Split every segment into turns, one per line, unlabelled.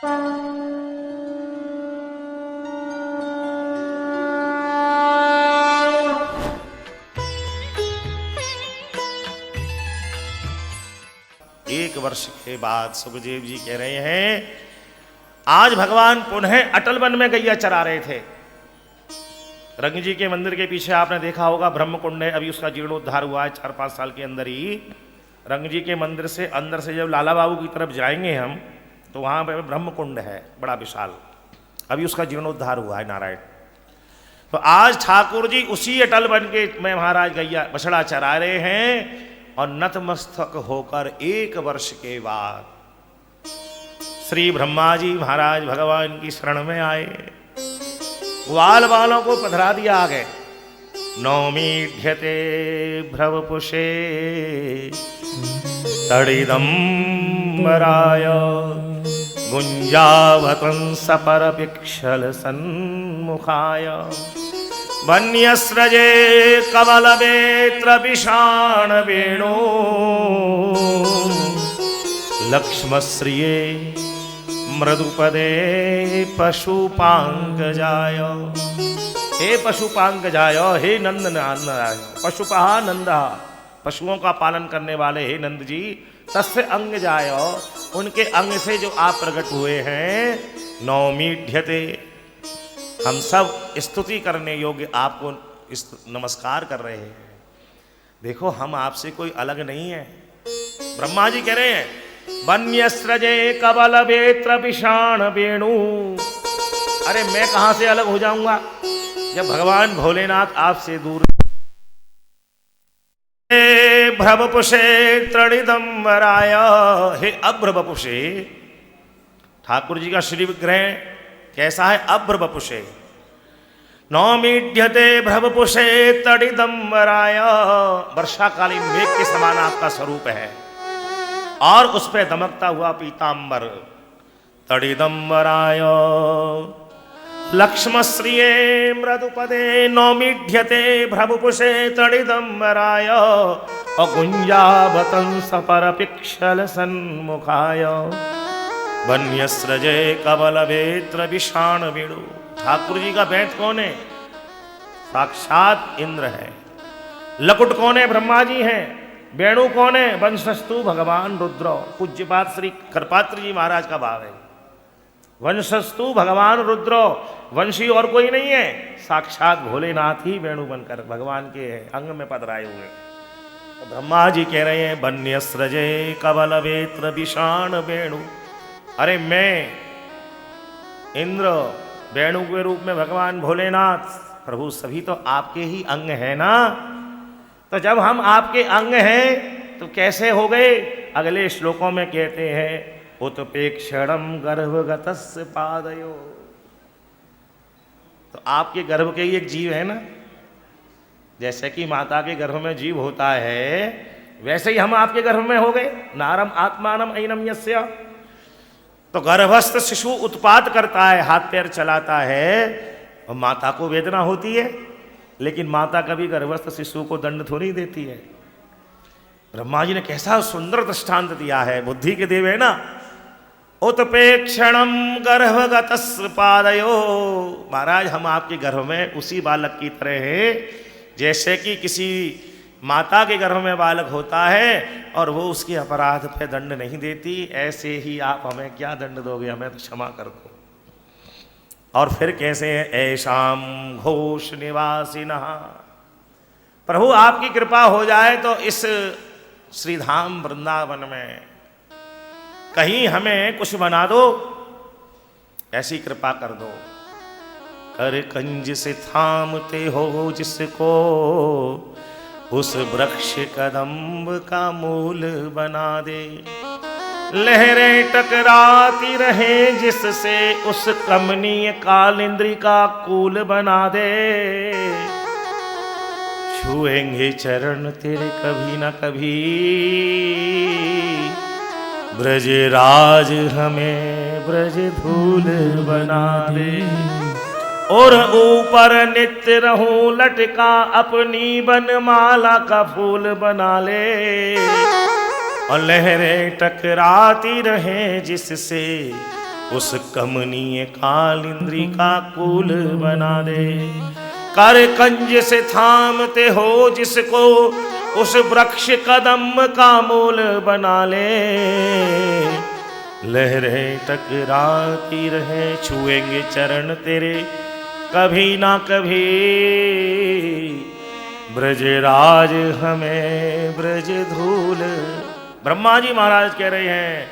एक वर्ष के बाद सुखदेव जी कह रहे हैं, आज भगवान पुनः अटल वन में गैया चरा रहे थे। रंग जी के मंदिर के पीछे आपने देखा होगा ब्रह्म कुंड है, अभी उसका जीर्णोद्धार हुआ है 4-5 साल के अंदर ही। रंग जी के मंदिर से अंदर से जब लाला बाबू की तरफ जाएंगे हम, तो वहाँ पे ब्रह्म कुंड है बड़ा विशाल, अभी उसका जीर्णोद्धार हुआ है नारायण। तो आज ठाकुर जी उसी अटल वन के में महाराज गैया बछड़ा चरा रहे हैं, और नतमस्तक होकर 1 वर्ष के बाद श्री ब्रह्मा जी महाराज भगवान की शरण में आए। ग्वाल बालों को पधरा दिया आगे। नौमीढ्यते भ्रवपुषे तडिदम्बराय गुंजावतंस परपिक्षल सन्मुखाय वन्यस्रजे कमलवेत्र विषाण वेणु लक्ष्मश्रिये मृदुपदे पशुपांगजाय। हे पशुपांगजाय, हे नंद नाराय, पशुपहा नंदा, पशुओं का पालन करने वाले हे नंद जी, तस्य अंग जाय, उनके अंग से जो आप प्रकट हुए हैं। नौमीढ्यते, हम सब स्तुति करने योग्य आपको नमस्कार कर रहे हैं। देखो हम आपसे कोई अलग नहीं है। ब्रह्मा जी कह रहे हैं, वन्यस्रजे कबल वेत्र विषाण वेणु। अरे मैं कहां से अलग हो जाऊंगा जब भगवान भोलेनाथ आपसे दूर। हे भ्रवपुषे तृणिदम्बराय, हे अभ्रवपुषे, ठाकुर जी का श्री विग्रह कैसा है? अभ्रवपुषे। नौमीढ्यते भ्रवपुषे तडिदम्बराय, वर्षाकालीन मेघ के समान आपका स्वरूप है, और उस पर दमकता हुआ पीतांबर। तडिदम्बराय लक्ष्मश्रिये मृदुपदे नौमीढ्यते भ्रवपुषे तडिदम्बराय अगुंजावतंस परपिक्षल सन्मुखाय वन्यस्रजे कमलवेत्र विषाण वेणु। ठाकुर जी का बैठ कौन है? साक्षात इंद्र है। लकुट कौन है? ब्रह्मा जी हैं। वेणु कौन है? वंशस्तु भगवान रुद्र। पूज्यपाद श्री करपात्र जी महाराज का भाव है। वंशस्तु भगवान रुद्र, वंशी और कोई नहीं है, साक्षात भोलेनाथ ही वेणु बनकर भगवान के अंग में पधराए हुए। तो ब्रह्मा जी कह रहे हैं, वन्यस्रजे कमलवेत्र विषाण वेणु। अरे मैं इंद्र वेणु के रूप में भगवान भोलेनाथ, प्रभु सभी तो आपके ही अंग है ना। तो जब हम आपके अंग हैं तो कैसे हो गए? अगले श्लोकों में कहते हैं, उत्पेक्षणम गर्भगतस्य पादयो। तो आपके गर्भ के ही एक जीव है ना, जैसे कि माता के गर्भ में जीव होता है, वैसे ही हम आपके गर्भ में हो गए। नारम आत्मानम ऐनम यस्य। तो गर्भस्थ शिशु उत्पात करता है, हाथ पैर चलाता है, और माता को वेदना होती है, लेकिन माता कभी गर्भस्थ शिशु को दंड थोड़ी देती है। ब्रह्मा जी ने कैसा सुंदर दृष्टांत दिया है, बुद्धि के देव है ना। उत्पेक्षणम गर्भगतस्य पादयो। महाराज हम आपके गर्भ में उसी बालक की तरह है, जैसे कि किसी माता के गर्भ में बालक होता है और वो उसके अपराध पे दंड नहीं देती, ऐसे ही आप हमें क्या दंड दोगे? हमें तो क्षमा कर दो। और फिर कैसे हैं? ऐशाम घोष निवासिनः। प्रभु आपकी कृपा हो जाए तो इस श्रीधाम वृंदावन में कहीं हमें कुछ बना दो, ऐसी कृपा कर दो। कर कंज से थामते हो जिसको, उस वृक्ष कदम्ब का मूल बना दे। लहरें टकराती रहे जिससे, उस कमनीय कालिंद्री का कूल बना दे। छुएंगे चरण तेरे कभी न कभी, ब्रज राज हमें ब्रज धूल बना दे। और ऊपर नित्य रहूं लटका, अपनी बनमाला का फूल बना ले। और लहरें टकराती रहें जिससे, उस कमनीय काल इंद्री का कुल बना दे। कर कंज से थामते हो जिसको उस वृक्ष कदम का मूल बना ले। लहरें टकराती रहे छुएंगे चरण तेरे कभी ना कभी। ब्रजराज हमें ब्रज धूल। ब्रह्मा जी महाराज कह रहे हैं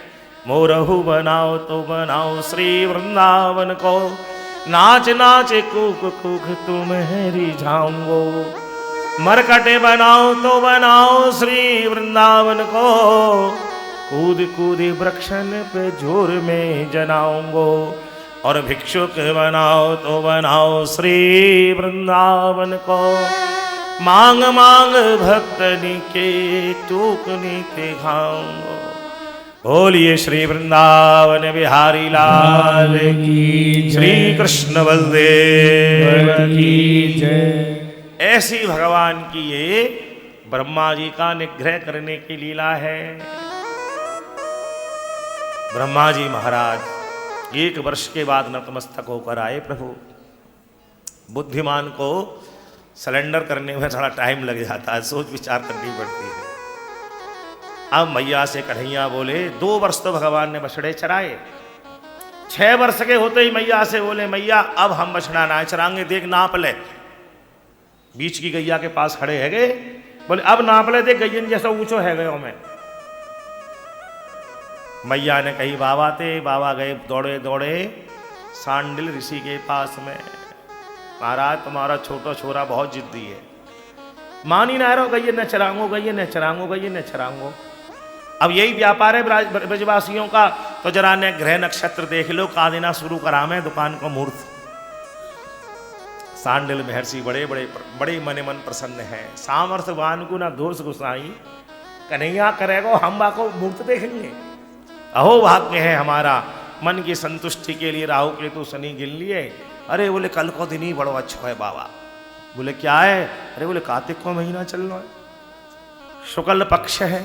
मोरहु बनाओ तो बनाओ श्री वृंदावन को। नाच नाच कूक कूक तुम्हें झाऊंगो। मरकटे बनाओ तो बनाओ श्री वृंदावन को। कूद कूद वृक्षन पे जोर में जनाऊंगो। और भिक्षुक बनाओ तो बनाओ श्री वृंदावन को। मांग मांग भक्तनी के टूकनी ते खाऊंगो। बोलिए श्री वृंदावन बिहारी लाल की, श्री कृष्ण बलदेव की जय। ऐसी भगवान की ये ब्रह्मा जी का निग्रह करने की लीला है। ब्रह्मा जी महाराज 1 वर्ष के बाद नतमस्तक होकर आए। प्रभु बुद्धिमान को सिलेंडर करने में थोड़ा टाइम लग जाता है, सोच विचार करनी पड़ती है। अब मैया से कन्हैया बोले 2 वर्ष तो भगवान ने बछड़े चराए। 6 वर्ष के होते ही मैया से बोले मैया अब हम बछड़ा ना चराएंगे, देख नाप ले। बीच की गैया के पास खड़े है गए, बोले अब नाप ले, देख गैयन जैसा ऊंचो है गयो में। मैया ने कही बाबा थे। बाबा गए दौड़े दौड़े सांडिल ऋषि के पास में। महाराज तुम्हारा छोटा छोरा बहुत जिद्दी है, मानी ना रहो, गई न चरांगो, गई न चरांगो, गई न चरांगो। अब यही व्यापार है ब्रजवासियों का। तो जरा ने ग्रह नक्षत्र देख लो, का देना शुरू करा मैं दुकान को मुहूर्त। सांडिल महर्षि बड़े मने मन प्रसन्न है। सामर्थ्यवान को ना दोष गुसाई, कन्हैया करेगो हम बाको मुहूर्त देखेंगे। अहो भाग्य है हमारा, मन की संतुष्टि के लिए राहु केतु शनि गिन लिए। अरे बोले कल को दिन ही बड़ो अच्छा है बाबा। बोले क्या है? अरे बोले कार्तिक को महीना चल रहा है, शुक्ल पक्ष है,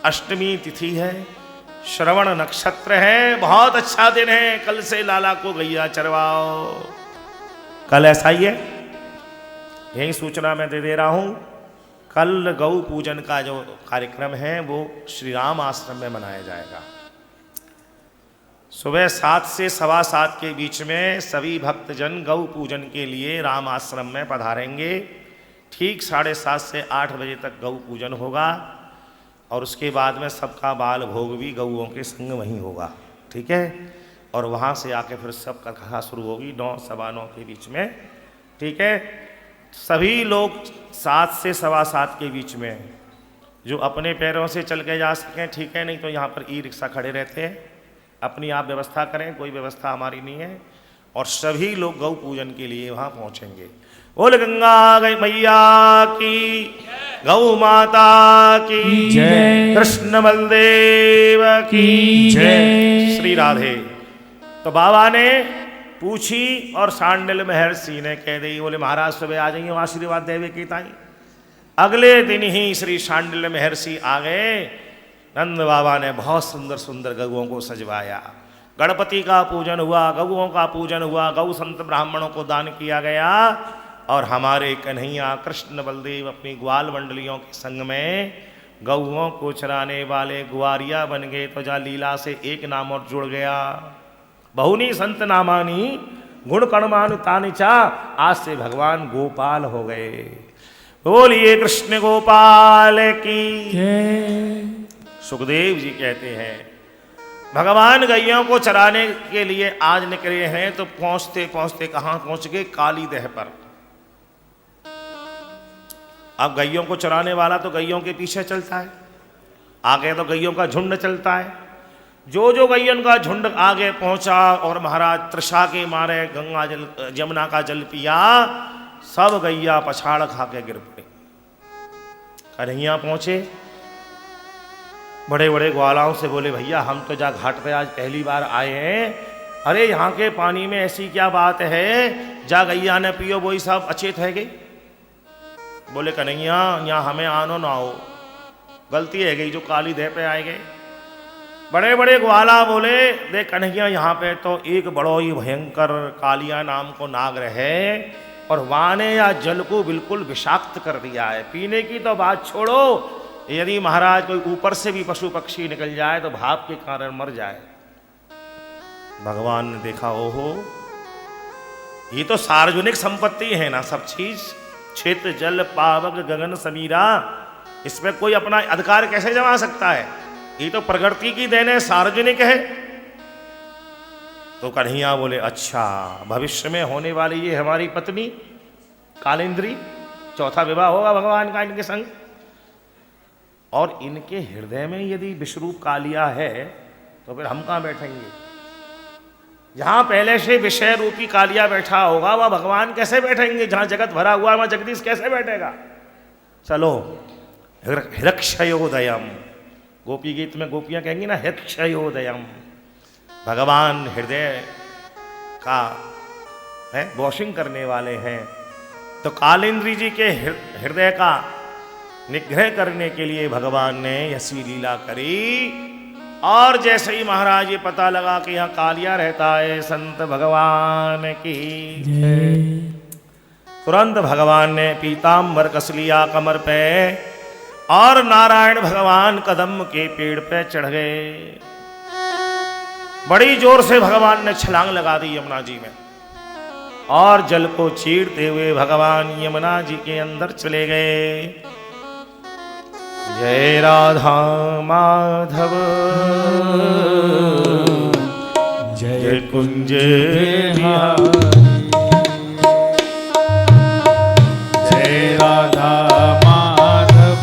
अष्टमी तिथि है, श्रवण नक्षत्र है, बहुत अच्छा दिन है, कल से लाला को गैया चरवाओ। कल ऐसा ही है, यही सूचना मैं दे दे रहा हूं। कल गौ पूजन का जो कार्यक्रम है वो श्री राम आश्रम में मनाया जाएगा। सुबह 7 से 7:15 के बीच में सभी भक्तजन गौ पूजन के लिए राम आश्रम में पधारेंगे। ठीक 7:30 से 8 बजे तक गौ पूजन होगा और उसके बाद में सबका बाल भोग भी गौओं के संग वहीं होगा, ठीक है। और वहाँ से आके फिर सब कथा शुरू होगी 9 सवा 9 के बीच में, ठीक है। सभी लोग 7 से 7:15 के बीच में जो अपने पैरों से चल के जा सकें, ठीक है, नहीं तो यहाँ पर ई-रिक्शा खड़े रहते हैं, अपनी आप व्यवस्था करें, कोई व्यवस्था हमारी नहीं है। और सभी लोग गौ पूजन के लिए वहाँ पहुँचेंगे। बोल गंगा गई मैया की, गौ माता की जय, कृष्ण बलदेव की जय, श्री राधे। तो बाबा ने पूछी और सांडिल महर्षि ने कह दी। बोले महाराज सुबह आ जाइए आशीर्वाद देवे की ताई। अगले दिन ही श्री सांडिल महर्षि आ गए। नंद बाबा ने बहुत सुंदर सुंदर गौओं को सजवाया। गणपति का पूजन हुआ, गौओं का पूजन हुआ, गौ संत ब्राह्मणों को दान किया गया। और हमारे कन्हैया कृष्ण बलदेव अपनी ग्वाल मंडलियों के संग में गौओं को चराने वाले ग्वारिया बन गए। तो जा लीला से एक नाम और जुड़ गया, बहुनी संत नामानी गुण कणमान तानिचा। आज से भगवान गोपाल हो गए। बोलिए कृष्ण गोपाल की। सुखदेव जी कहते हैं भगवान गैयों को चराने के लिए आज निकले हैं। तो पहुंचते पहुंचते कहां पहुंच गए? काली दह पर। अब गैयों को चराने वाला तो गैयों के पीछे चलता है, आगे तो गैयों का झुंड चलता है। जो जो गैयन का झुंड आगे पहुंचा और महाराज तृषा के मारे गंगा जल जमुना का जल पिया, सब गैया पछाड़ खा के गिर पड़े। कन्हैया पहुंचे, बड़े बड़े ग्वालाओं से बोले भैया हम तो जा घाट पे आज पहली बार आए हैं, अरे यहाँ के पानी में ऐसी क्या बात है, जा गैया ने पियो वही सब अचेत है गई। बोले कन्हैया यहाँ हमें आनो ना हो, गलती है गई जो काली देह पे आए गए। बड़े बड़े ग्वाला बोले, देख कन्हैया यहाँ पे तो एक बड़ो ही भयंकर कालिया नाम को नाग रहे और वाने या जल को बिल्कुल विषाक्त कर दिया है। पीने की तो बात छोड़ो, यदि महाराज कोई ऊपर से भी पशु पक्षी निकल जाए तो भाप के कारण मर जाए। भगवान ने देखा, ओहो ये तो सार्वजनिक संपत्ति है ना सब चीज, क्षेत्र जल पावक गगन समीरा, इसमें कोई अपना अधिकार कैसे जमा सकता है? ये तो प्रकृति की देन है, सार्वजनिक है। तो कन्हैया बोले, अच्छा भविष्य में होने वाली ये हमारी पत्नी कालिंद्री, चौथा विवाह होगा भगवान का इनके संग, और इनके हृदय में यदि विश्वरूप कालिया है तो फिर हम कहाँ बैठेंगे? जहां पहले से विषय रूपी कालिया बैठा होगा वह भगवान कैसे बैठेंगे? जहां जगत भरा हुआ है वहां जगदीश कैसे बैठेगा? चलो हिरक्षयोदयम, गोपी गीत में गोपियां कहेंगी ना, हिरक्षयोदयम, भगवान हृदय का है वॉशिंग करने वाले हैं। तो कालिंद्री जी के हृदय का निग्रह करने के लिए भगवान ने ऐसी लीला करी। और जैसे ही महाराज ये पता लगा कि यहाँ कालिया रहता है, संत भगवान की तुरंत भगवान ने पीताम्बर कस लिया कमर पे और नारायण भगवान कदम के पेड़ पे चढ़ गए। बड़ी जोर से भगवान ने छलांग लगा दी यमुना जी में और जल को चीरते हुए भगवान यमुना जी के अंदर चले गए। जय राधा माधव जय कुंज बिहारी,
जय राधा माधव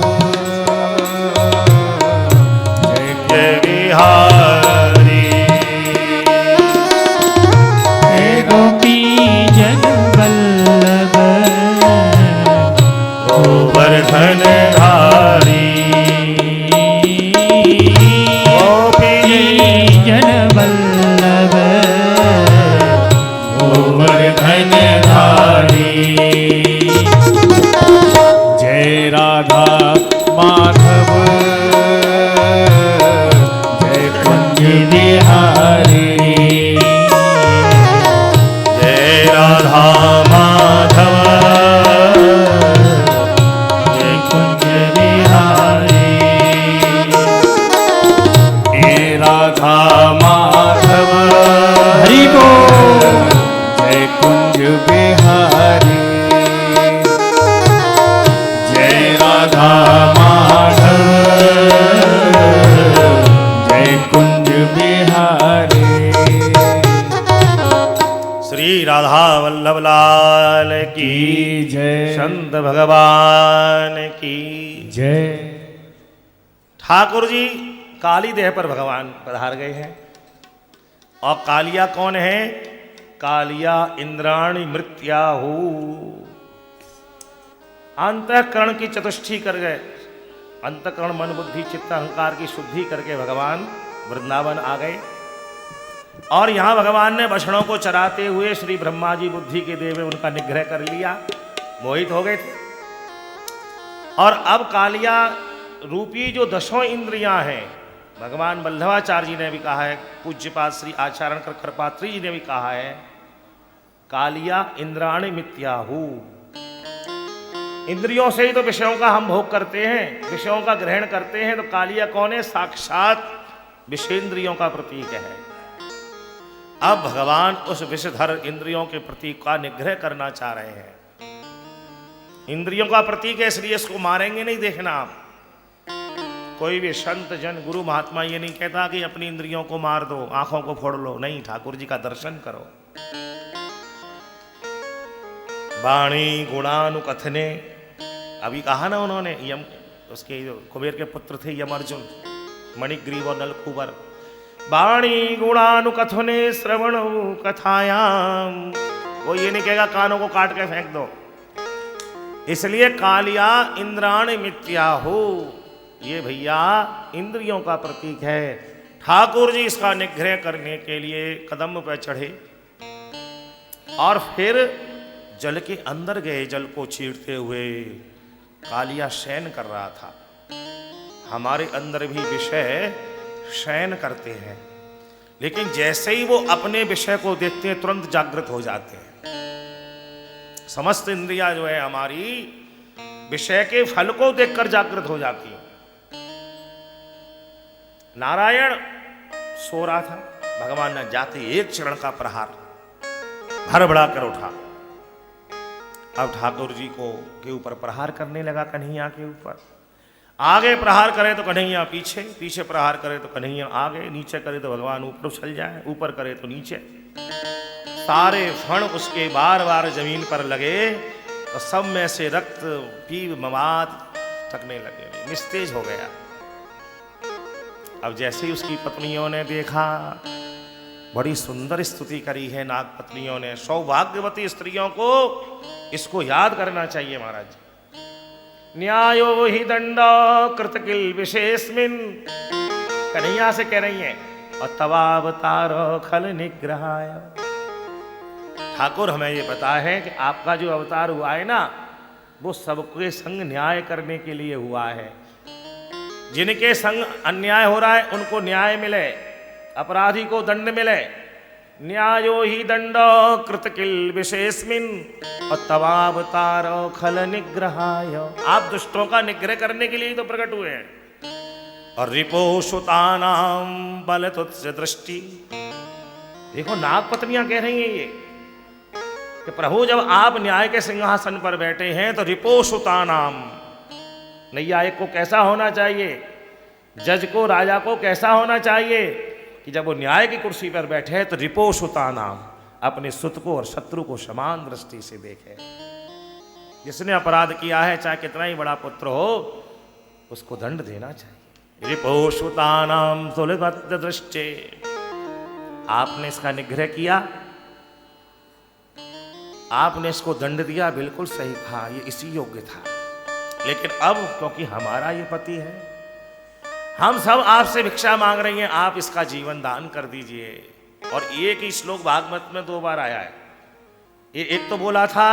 जय बिहारी,
हे गोपी जन वल्लभ
गोवर्धन धारी,
जन वल्लभ
गोवर्धन धारी,
जय राधा माधव जय कुंज बिहारी,
जय राधा माधव जय कुंज बिहारी,
हे राधा माधव
हरि बोल।
जय कुंज बिहारी, जय राधा माधव जय कुंज बिहारी।
श्री राधा वल्लभ लाल की
की जय,
संत भगवान की
जय।
ठाकुर जी काली देह पर भगवान पधार गए हैं। और कालिया कौन है? कालिया इंद्राणी मृत्याहु, अंतःकरण की चतुष्टि कर गए। अंतःकरण मन बुद्धि चित्त अहंकार की शुद्धि करके भगवान वृंदावन आ गए। और यहाँ भगवान ने बछड़ों को चराते हुए श्री ब्रह्मा जी बुद्धि के देव में उनका निग्रह कर लिया, मोहित हो गए थे। और अब कालिया रूपी जो दसों इंद्रियां हैं, भगवान वल्लभाचार्य जी ने भी कहा है, पूज्यपाद श्री आचारण कर कृपात्री जी ने भी कहा है, कालिया इंद्राणी मित्याहु। इंद्रियों से ही तो विषयों का हम भोग करते हैं, विषयों का ग्रहण करते हैं। तो कालिया कौन है? साक्षात विषेंद्रियों का प्रतीक है। अब भगवान उस विषधर इंद्रियों के प्रतीक का निग्रह करना चाह रहे हैं। इंद्रियों का प्रतीक है इसलिए इसको मारेंगे नहीं। देखना आप, कोई भी संत जन गुरु महात्मा ये नहीं कहता कि अपनी इंद्रियों को मार दो, आंखों को फोड़ लो। नहीं, ठाकुर जी का दर्शन करो। वाणी गुणानुकथने, अभी कहा ना उन्होंने, यम उसके कुबेर के पुत्र थे यम अर्जुन, मणिग्रीव और नलकूबर। वाणी गुणानुकथने श्रवण कथायाम, वो ये नहीं कहेगा कानों को काट के फेंक दो। इसलिए कालिया इंद्राणी मित्याहु, ये भैया इंद्रियों का प्रतीक है। ठाकुर जी इसका निग्रह करने के लिए कदम पर चढ़े और फिर जल के अंदर गए। जल को चीरते हुए कालिया शयन कर रहा था। हमारे अंदर भी विषय शयन करते हैं, लेकिन जैसे ही वो अपने विषय को देखते हैं तुरंत जागृत हो जाते हैं। समस्त इंद्रियां जो है हमारी विषय के फल को देखकर जागृत हो जाती है। नारायण सो रहा था, भगवान ने जाते एक चरण का प्रहार भड़बड़ा कर उठा। अब ठाकुर जी को के ऊपर प्रहार करने लगा, कन्हैया के ऊपर। आगे प्रहार करे तो कन्हैया पीछे, पीछे प्रहार करे तो कन्हैया आगे, नीचे करे तो भगवान ऊपर उछल जाए, ऊपर करे तो नीचे। सारे फण उसके बार बार जमीन पर लगे तो सब में से रक्त पीव मवाद टकने लगे, निस्तेज हो गया। अब जैसे ही उसकी पत्नियों ने देखा, बड़ी सुंदर स्तुति करी है नाग पत्नियों ने। सौभाग्यवती स्त्रियों को इसको याद करना चाहिए महाराज। न्यायो ही दंडो कृत किल विशेषमिन, कन्हैया से कह रही हैं, और तवावतारो खल निग्रहाय। ठाकुर हमें ये पता है कि आपका जो अवतार हुआ है ना, वो सबके संग न्याय करने के लिए हुआ है। जिनके संग अन्याय हो रहा है उनको न्याय मिले, अपराधी को दंड मिले। न्यायो ही दंडो कृत किल विशेषमिन और तवावतारो खल निग्रहाय। आप दुष्टों का निग्रह करने के लिए तो प्रकट हुए हैं। और रिपोषुतानाम बल तुत्स दृष्टि। देखो नाग पत्नियां कह रही हैं ये कि प्रभु जब आप न्याय के सिंहासन पर बैठे हैं तो रिपोषुतानाम, न्यायिक को कैसा होना चाहिए, जज को, राजा को कैसा होना चाहिए कि जब वो न्याय की कुर्सी पर बैठे हैं तो रिपोषुतानाम, अपने सुत को और शत्रु को समान दृष्टि से देखे। जिसने अपराध किया है चाहे कितना ही बड़ा पुत्र हो, उसको दंड देना चाहिए। रिपोषुतानाम तुलगत दृष्टे। आपने इसका निग्रह किया, आपने इसको दंड दिया, बिल्कुल सही कहा, ये इसी योग्य था। लेकिन अब क्योंकि हमारा ये पति है, हम सब आपसे भिक्षा मांग रही हैं, आप इसका जीवन दान कर दीजिए। और एक ही श्लोक भागवत में 2 बार आया है। एक तो बोला था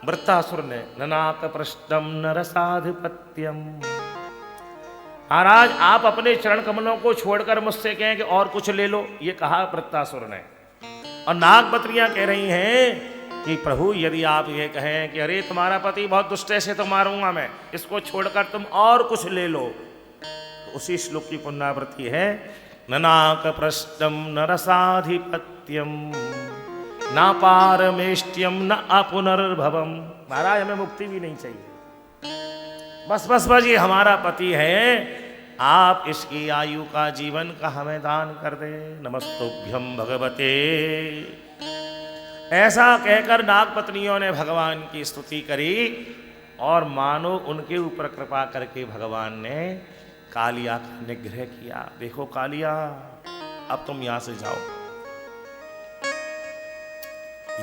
वृत्तासुर ने, ननाक पृष्ठम नरसाधिपत्यम। महाराज आप अपने चरण कमलों को छोड़कर मुझसे कहें कि और कुछ ले लो, ये कहा वृत्तासुर ने। और नाग पत्नियां कह रही हैं कि प्रभु यदि आप ये कहें कि अरे तुम्हारा पति बहुत दुष्ट है, से तो मारूंगा मैं, इसको छोड़कर तुम और कुछ ले लो, तो उसी श्लोक की पुनरावृत्ति है, ननाक पृष्ठम नरसाधिपत्यम न पारमेष्ट्यम न अपुनर्भवम। महाराज हमें मुक्ति भी नहीं चाहिए, बस बस बस ये हमारा पति है, आप इसकी आयु का, जीवन का हमें दान कर दे। नमस्तुभ्यम भगवते। ऐसा कहकर नाग पत्नियों ने भगवान की स्तुति करी और मानो उनके ऊपर कृपा करके भगवान ने कालिया का निग्रह किया। देखो कालिया, अब तुम यहां से जाओ।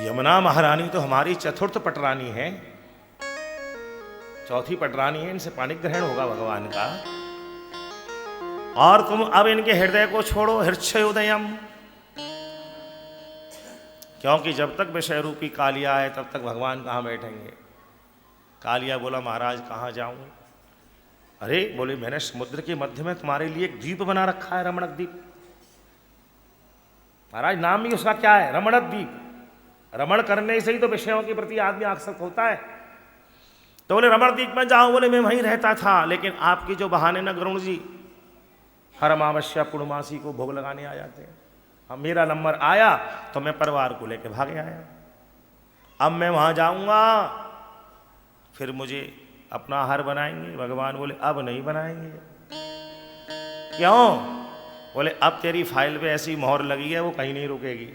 यमुना महारानी तो हमारी चतुर्थ पटरानी है, चौथी पटरानी है, इनसे पाणिग्रहण होगा भगवान का। और तुम अब इनके हृदय को छोड़ो, हृच्छयोदयम, क्योंकि जब तक विषय रूपी कालिया है तब तक भगवान कहाँ बैठेंगे। कालिया बोला महाराज कहाँ जाऊं? अरे बोले मैंने समुद्र के मध्य में तुम्हारे लिए एक द्वीप बना रखा है, रमणक द्वीप। महाराज नाम ही उसका क्या है, रमणक द्वीप। रमण करने से ही तो विषयों के प्रति आदमी आसक्त होता है। तो बोले रमण द्वीप में जाओ, बोले मैं वहीं रहता था, लेकिन आपकी जो बहाने न गरुण जी हर अमावस्या पूर्णमासी को भोग लगाने आ जाते हैं। अब मेरा नंबर आया तो मैं परिवार को लेकर भागे आया। अब मैं वहां जाऊंगा फिर मुझे अपना आहार बनाएंगे। भगवान बोले अब नहीं बनाएंगे। क्यों? बोले अब तेरी फाइल पे ऐसी मोहर लगी है वो कहीं नहीं रुकेगी।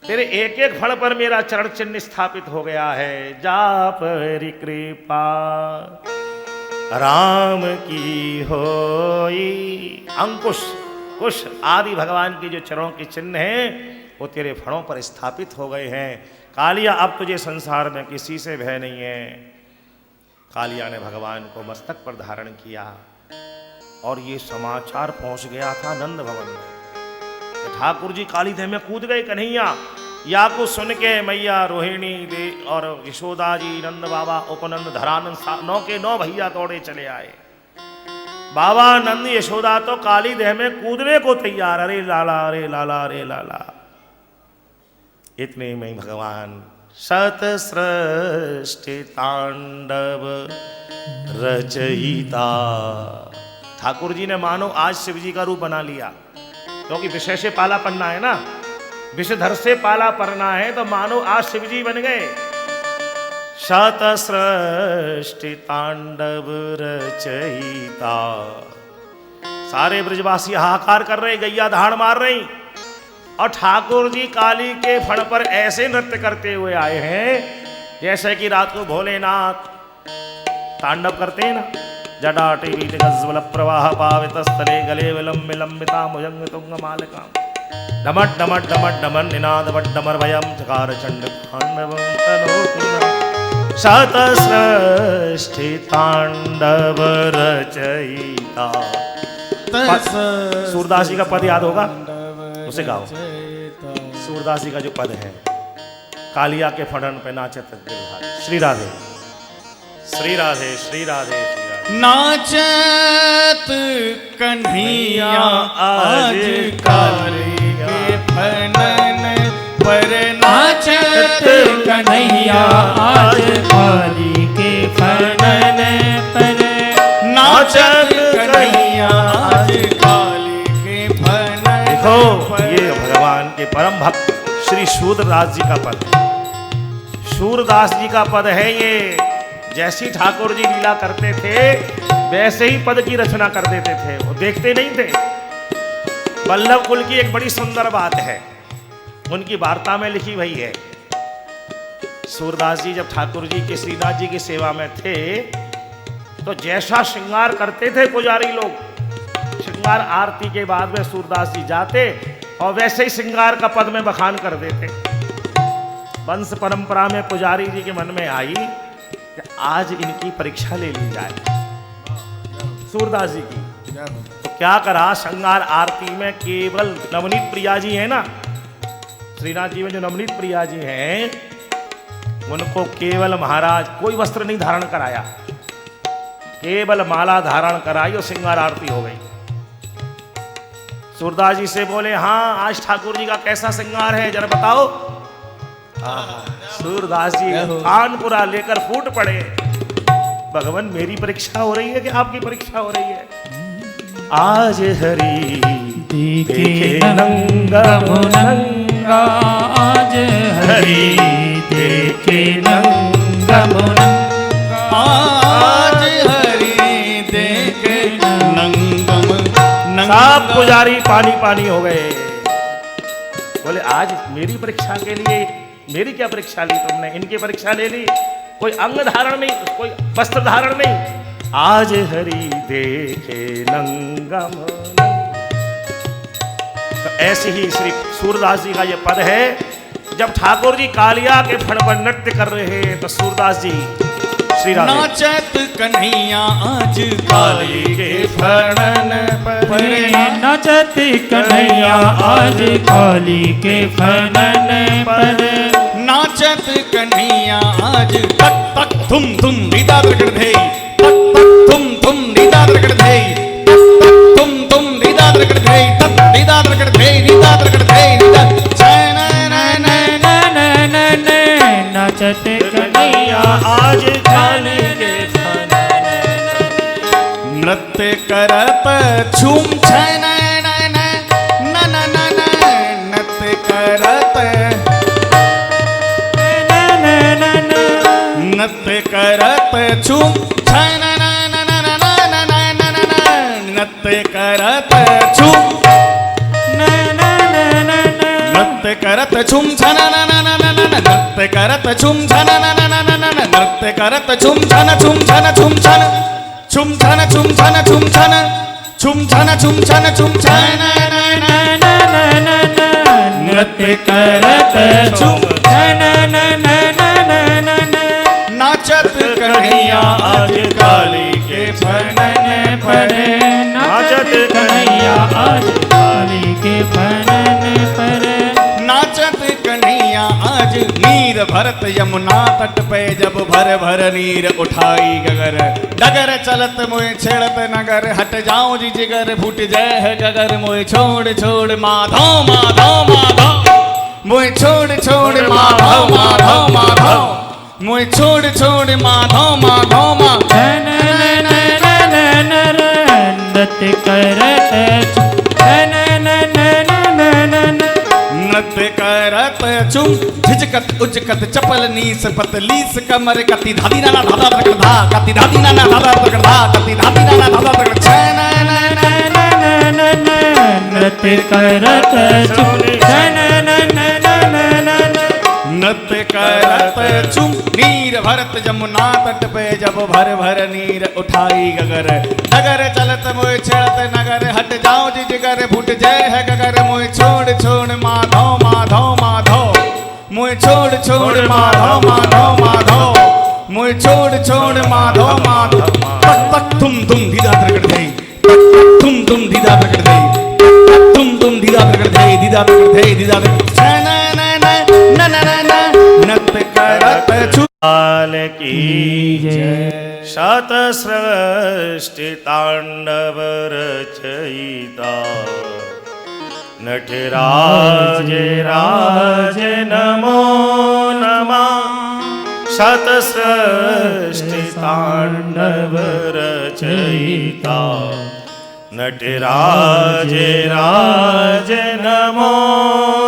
तेरे एक एक फल पर मेरा चरण चिन्ह स्थापित हो गया है। जा परी कृपा राम की होई। अंकुश कुश आदि भगवान के जो चरणों के चिन्ह हैं वो तेरे फणों पर स्थापित हो गए हैं। कालिया अब तुझे संसार में किसी से भय नहीं है। कालिया ने भगवान को मस्तक पर धारण किया और ये समाचार पहुंच गया था नंद भवन में। ठाकुर जी काली देह में कूद गए। कन्हैया या को सुन के मैया रोहिणी दे और यशोदा जी, नंद बाबा, उपनंद, धरानंद, 9 के 9 भैया दौड़े चले आए। बाबा नंद यशोदा तो काली देह में कूदने को तैयार, अरे लाला अरे लाला अरे लाला। इतने में भगवान शत सृष्टि तांडव रचयिता, ठाकुर जी ने मानो आज शिव जी का रूप बना लिया, क्योंकि विषय से पाला पन्ना है ना, विषधर से पाला पड़ना है, तो मानो आज शिव जी बन गए। शत सृष्टि तांडव रचयिता, सारे ब्रजवासी हाहाकार कर रहे, गैया धाड़ मार रही, और ठाकुर जी काली के फण पर ऐसे नृत्य करते हुए आए हैं जैसे कि रात को भोलेनाथ तांडव करते हैं ना। जटाटे गज्वल प्रवाह पावित स्थले गले विलंब विलंबिता मुजंग तुंग मालिका डमट डमट डमट डमन निनाद वड्डमर भयम चकार चंड तांडवं तनोतु शत सृष्टि तांडव रचयिता। सूरदास जी का पद याद होगा, उसे गाओ। सूरदास जी का जो पद है, कालिया के फड़न पे नाचत गिरधारी। श्री राधे श्री राधे श्री राधे श्री राधे।
नाचत कन्हैया आज काली के फनन पर,
नाचत कन्हैया आज काली के फनन पर,
नाचत कन्हैया आज काली के फनन।
देखो ये भगवान के परम भक्त श्री सूरदास जी का पद है, सूरदास जी का पद है ये। जैसी ठाकुर जी लीला करते थे वैसे ही पद की रचना कर देते थे, वो देखते नहीं थे। वल्लभ कुल की एक बड़ी सुंदर बात है, उनकी वार्ता में लिखी हुई है। सूरदास जी जब ठाकुर जी के श्रीनाथ जी की सेवा में थे तो जैसा श्रृंगार करते थे पुजारी लोग, श्रृंगार आरती के बाद में सूरदास जी जाते और वैसे ही श्रृंगार का पद में बखान कर देते। वंश परंपरा में पुजारी जी के मन में आई कि आज इनकी परीक्षा ले ली जाए सूरदास जी की। तो क्या करा, श्रृंगार आरती में केवल नवनीत प्रिया जी है ना, श्रीनाथ जी में जो नवनीत प्रिया जी हैं उनको केवल महाराज कोई वस्त्र नहीं धारण कराया, केवल माला धारण कराई और श्रृंगार आरती हो गई। सूरदास जी से बोले, हाँ आज ठाकुर जी का कैसा श्रृंगार है जरा बताओ। सूरदास जी कानपुरा लेकर फूट पड़े, भगवान मेरी परीक्षा हो रही है कि आपकी परीक्षा हो रही है। आज हरि देखे नंगा मुनंगा,
आज हरि देखे नंगा मुनंगा,
आज हरि देखे नंगम
सब पुजारी पानी पानी हो गए। बोले आज मेरी परीक्षा के लिए, मेरी क्या परीक्षा ली तुमने, इनकी परीक्षा ले ली। कोई अंग धारण नहीं, कोई वस्त्र धारण नहीं, आज हरि देखे नंगम। तो ऐसे ही श्री सूरदास जी का ये पद है। जब ठाकुर जी कालिया के फण पर नृत्य कर रहे हैं तो सूरदास जी श्री राधे
नाचत कन्हैया आज काली के फणन पर,
नाचत कन्हैया आज काली के फनन पर,
नाचत कन्हैया आज तक तक थुम थुम रीता द्रगड़ धे, तक तक थुम थुम रीता द्रगड़ धे, तक तक थुम थुम रीता द्रगड़ धे, तक रीता द्रगड़ धे, रीता द्रगड़ धे, रीता चैन नैन नैन
नाचत कन्हैया
आज काली के
नृत्य करत झूम छैन नैन नन नन नृत्य करत, नृत्य करत झूम छैन नन नन नृत्य करत झूम, नृत्य करत झूम छन नृत्य करत झूम छन नृत्य करत झूम छन झूम छन झूम छन झूम छन झूम छन झूम छन झूम छन झूम छन झूम छन
नृत्य करत झूम
नाचत कन्हैया आज काली के फनन पर,
नाचत कन्हैया आज काली के फनन पर,
नाचत कन्हैया आज नीर भर भरत यमुना तट पे जब भर भर नीर उठाई गगर, डगर चलत मोए छेड़त नगर, हट जाओ जी जिगर फूट जाए है गगर, मोए छोड़ छोड़ माधव माधव माधव, मोए छोड़ छोड़ माधव माधव माधव, मोए छोड़ छोड़ माधव माधव माधव।
नृत्य करत
नृत्य करत चुम झिझकत उचकत चपल नीस पतलीस कमर, कति धादी नाना धादा तक धा, कति धादी नाना धादा तक धा, कति धादी नाना धादा तक
नृत्य करत
नृत्य करत चुम नीर भरत जमुना तट पे जब भर भर नीर उठाई गगर, डगर चलत मोए छेड़त नगर, हट जाओ जी जिगर फूट जय है गगर, मोए छोड़ छोड़ माधव माधव माधव, मोए छोड़ छोड़ माधव माधव माधव, मोए छोड़ छोड़ माधव माधव। तक तक तुम दीदा प्रकट गई, तक तक तुम दीदा प्रकट गई, तुम दीदा प्रकट गई, दीदा प्रकट गई, दीदा प्रकट नृत्य करत
लाल की
जय।
शतसृष्टि तांडव रचयिता, नटराज राज नमो नमः। शतसृष्टि तांडव रचयिता, नटराज राज नमो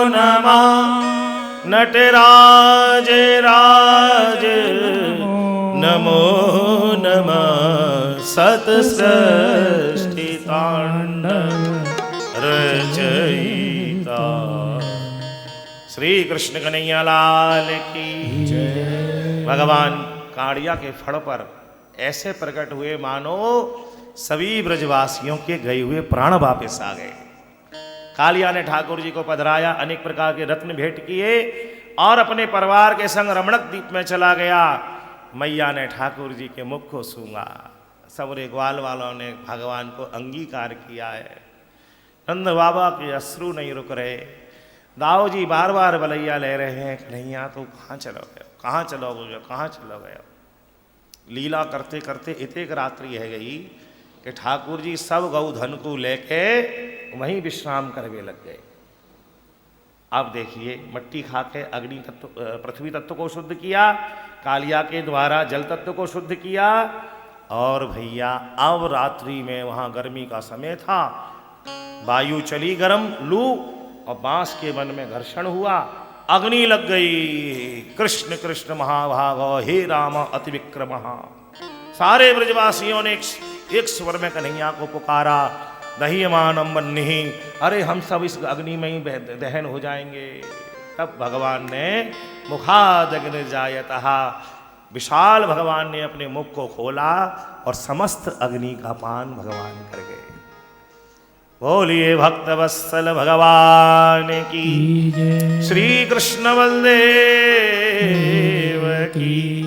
नमः। नटराज राज नमो नमः। सतसृष्टि तांडव रचयिता। श्री कृष्ण कन्हैया लाल की जय। भगवान काड़िया के फड़ पर ऐसे प्रकट हुए मानो सभी ब्रजवासियों के गए हुए प्राण वापस आ गए। कालिया ने ठाकुर जी को पधराया, अनेक प्रकार के रत्न भेंट किए और अपने परिवार के संग रमणक द्वीप में चला गया। मैया ने ठाकुर जी के मुख को सूंघा। सबरे ग्वाल वालों ने भगवान को अंगीकार किया है। नंद बाबा के अश्रु नहीं रुक रहे। दाऊ जी बार बार बलैया ले रहे हैं, कन्हैया तो कहाँ चलो गए, कहाँ चलो गए, कहाँ चलो गए। लीला करते करते इतने रात्रि है गई कि ठाकुर जी सब गौधन को लेके वहीं विश्राम करने लग गए। अब देखिए, मट्टी खा के अग्नि तत्व पृथ्वी तत्व को शुद्ध किया, कालिया के द्वारा जल तत्व को शुद्ध किया। और भैया अब रात्रि में वहाँ गर्मी का समय था, वायु चली गर्म लू और बांस के वन में घर्षण हुआ, अग्नि लग गई। कृष्ण कृष्ण महाभागो हे राम अति विक्रम। सारे ब्रजवासियों ने एक स्वर में कन्हैया को पुकारा, दह्यमानम वह्नि, अरे हम सब इस अग्नि में ही दहन हो जाएंगे। तब भगवान ने मुखादग्निर्जायतः, विशाल भगवान ने अपने मुख को खोला और समस्त अग्नि का पान भगवान कर गए। बोलिए भक्त वत्सल भगवान की
जय।
श्री कृष्ण बलदेव की।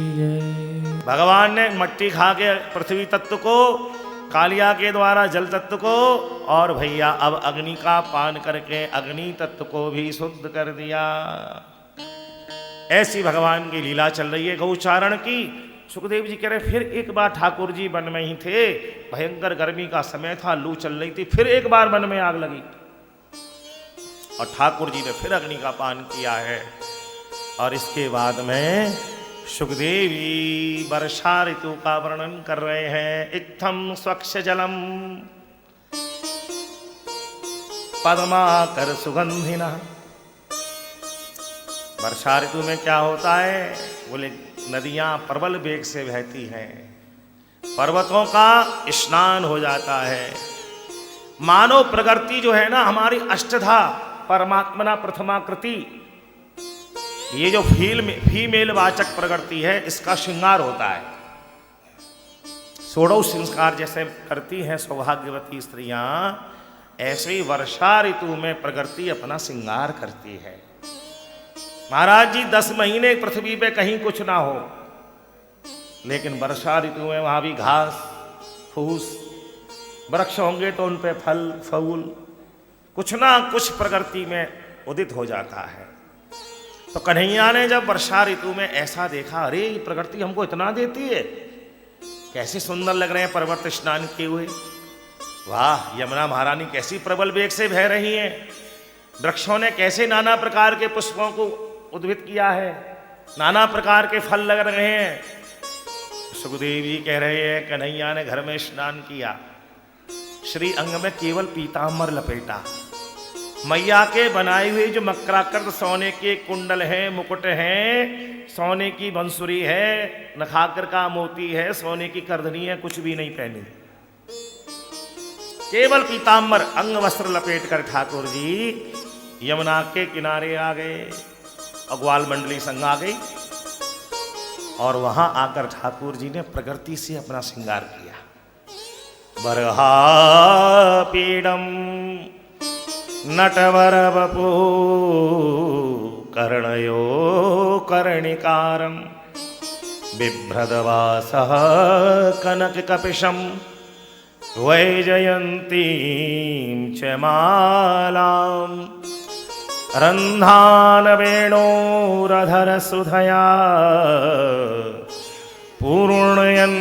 भगवान ने मट्टी खा के पृथ्वी तत्व को, कालिया के द्वारा जल तत्व को, और भैया अब अग्नि का पान करके अग्नि तत्व को भी शुद्ध कर दिया। ऐसी भगवान की लीला चल रही है गौचारण की। सुखदेव जी कह रहे फिर एक बार ठाकुर जी वन में ही थे, भयंकर गर्मी का समय था, लू चल रही थी, फिर एक बार वन में आग लगी और ठाकुर जी ने फिर अग्नि का पान किया है। और इसके बाद में सुखदेवी वर्षा ऋतु का वर्णन कर रहे हैं। इत्थम स्वच्छ जलम पद्माकर सुगंधिना। वर्षा ऋतु में क्या होता है, बोले नदियां प्रबल वेग से बहती हैं, पर्वतों का स्नान हो जाता है। मानव प्रकृति जो है ना हमारी अष्टधा परमात्मना प्रथमाकृति, ये जो फीमेल वाचक प्रकृति है इसका श्रृंगार होता है। षोडश संस्कार जैसे करती हैं सौभाग्यवती स्त्रियां, ऐसे ही वर्षा ऋतु में प्रकृति अपना श्रृंगार करती है। महाराज जी 10 महीने पृथ्वी पे कहीं कुछ ना हो, लेकिन वर्षा ऋतु में वहां भी घास फूस वृक्ष होंगे तो उन पे फल फूल कुछ ना कुछ प्रकृति में उदित हो जाता है। तो कन्हैया ने जब वर्षा ऋतु में ऐसा देखा, अरे ये प्रकृति हमको इतना देती है, कैसे सुंदर लग रहे हैं पर्वत स्नान किए हुए, वाह यमुना महारानी कैसी प्रबल वेग से बह रही हैं, वृक्षों ने कैसे नाना प्रकार के पुष्पों को उद्भित किया है, नाना प्रकार के फल लग रहे हैं। सुखदेव जी कह रहे हैं कन्हैया ने घर में स्नान किया, श्री अंग में केवल पीतांबर लपेटा, मैया के बनाए हुए जो मकराकृत सोने के कुंडल हैं, मुकुट हैं, सोने की बंसुरी है, नखाकर का मोती है, सोने की करधनी है, कुछ भी नहीं पहनी, केवल पीतांबर अंग वस्त्र लपेट कर ठाकुर जी यमुना के किनारे आ गए, अग्वाल मंडली संग आ गई, और वहां आकर ठाकुर जी ने प्रकृति से अपना श्रृंगार किया। बरहा पीडम नटवर बपू कर्णयो कर्णिकारम बिभ्रदवासः कनक कपिशम वैजयंतीं च मालां रन्धान वेणोरधर सुधया पूर्णयन्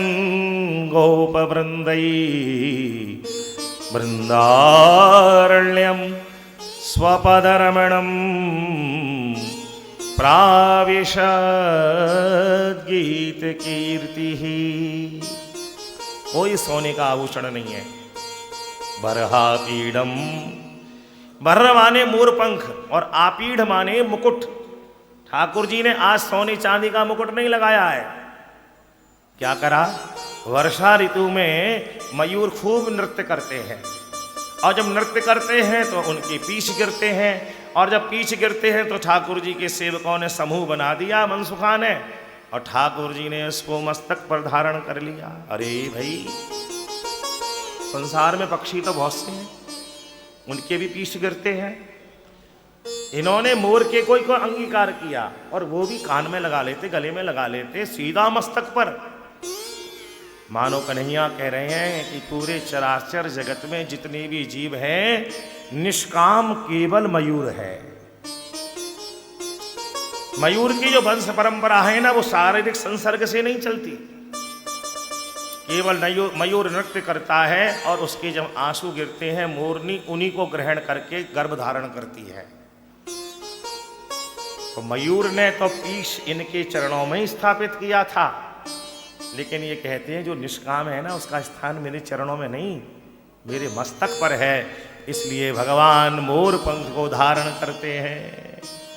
गोपवृन्दै वृन्दारण्यं स्वपदरमणं प्राविशद् गीतकीर्तिः। कोई सोने का आभूषण नहीं है। बरहा पीडम, बर्र माने मोर पंख और आपीढ़ माने मुकुट। ठाकुर जी ने आज सोने चांदी का मुकुट नहीं लगाया है। क्या करा, वर्षा ऋतु में मयूर खूब नृत्य करते हैं, और जब नृत्य करते हैं तो उनके पीछ गिरते हैं, और जब पीछ गिरते हैं तो ठाकुर जी के सेवकों ने समूह बना दिया मनसुखा ने, और ठाकुर जी ने उसको मस्तक पर धारण कर लिया। अरे भाई, संसार में पक्षी तो बहुत से हैं, उनके भी पीछ गिरते हैं। इन्होंने मोर के कोई को अंगीकार किया, और वो भी कान में लगा लेते, गले में लगा लेते, सीधा मस्तक पर। मानो कन्हैया कह रहे हैं कि पूरे चराचर जगत में जितने भी जीव हैं, निष्काम केवल मयूर है। मयूर की जो वंश परंपरा है ना, वो शारीरिक संसर्ग से नहीं चलती। केवल मयूर नृत्य करता है, और उसके जब आंसू गिरते हैं, मोरनी उन्हीं को ग्रहण करके गर्भ धारण करती है। तो मयूर ने तो पीछ इनके चरणों में ही स्थापित किया था, लेकिन ये कहते हैं जो निष्काम है ना, उसका स्थान मेरे चरणों में नहीं, मेरे मस्तक पर है। इसलिए भगवान मोर पंख को धारण करते हैं।